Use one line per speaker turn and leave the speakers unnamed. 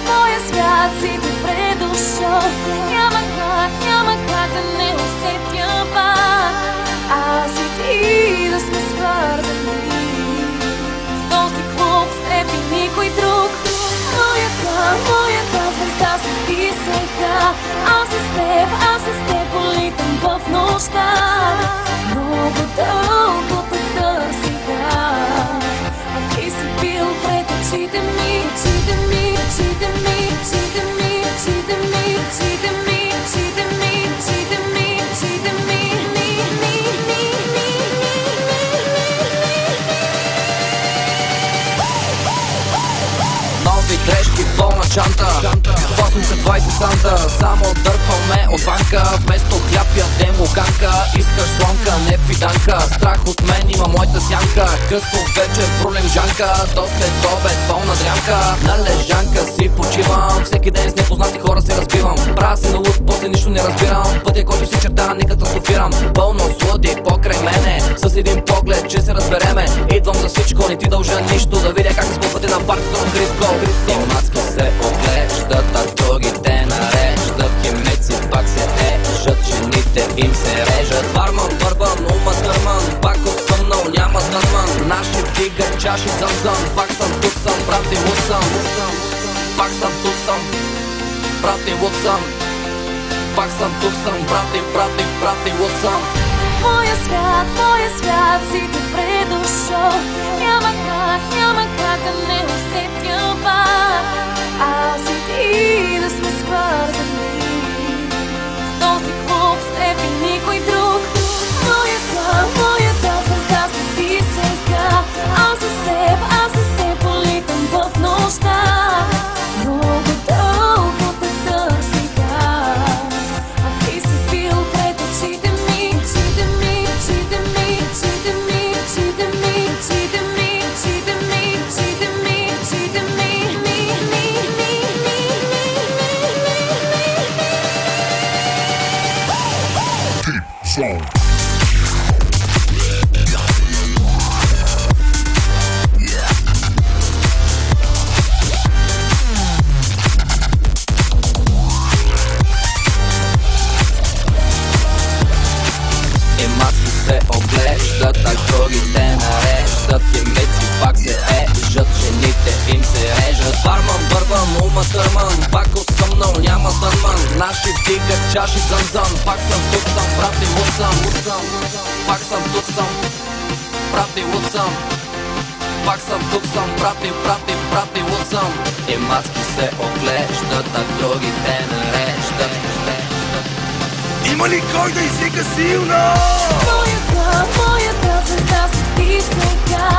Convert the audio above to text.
моя свят си добре дошъл. Няма как да не усетя пак. Аз и ти да сме свързани в този клуб с теб и никой друг. Моята звезда си ти сега. Аз с теб политам в нощта. Много дълго те търсих аз, а ти си бил пред очите ми, очите ми, очите ми, очите ми, очите ми, очите ми, очите ми, очите ми, очите ми.
Нови грешки, пълна чанта, космика 20 санта. Само дърпаме от банка, вместо хляб ядем луканка. Искаш слонка, не фиданка, страх от мен има моята сянка. Късно вечер пролем жанка, до след обед пълна дрянка. На лежанка си почивам, всеки ден с непознати хора се разбивам. Правя се на луд, после нищо не разбирам. Пътя, който се черта, не катастрофирам. Пълно слуди покрай мене, с един поглед, че се разбереме. Идвам за всичко, не ти дължа нищо, да видя как се спъпвате на парк Трон Хриско. Мацки се оглеждат, а другите нареждат. Химици пак се ежат, жените им се режат. Варман, върбан, ума търман, пак отсъмнал, няма дърман. Наши вдигат чаши зъмзъм, пак съм тук съм, брат и луд съм. Пак съм тук съм, брат и луд съм. Пак съм тук съм, брат и луд съм.
Моя свят си добре дошъл. Няма как да не усетя пак. Аз и ти да сме свързани в този клуб с теб и никой друг. Моята звезда си ти сега. Аз с теб политам в нощта. Много дълго те търсих аз, а ти си бил пред очите ми, очите ми, очите ми, очите ми, очите ми, очите ми, очите ми, очите ми, очите ми.
Zone.
Мацки се оглеждат, а другите нареждат. Химици пак се ежат, жените им се режат. Варман, бърбан, ума търман, пак осъмнал, няма дърман. Наши вдигат чаши зъмзъм, пак съм тук съм, брат и луд съм. Пак съм тук съм, брат и луд съм. Пак съм тук съм, брат и луд съм. И мацки се оглеждат, а другите нареждат.
Има ли кой да извика силно?
Моята звезда си ти сега.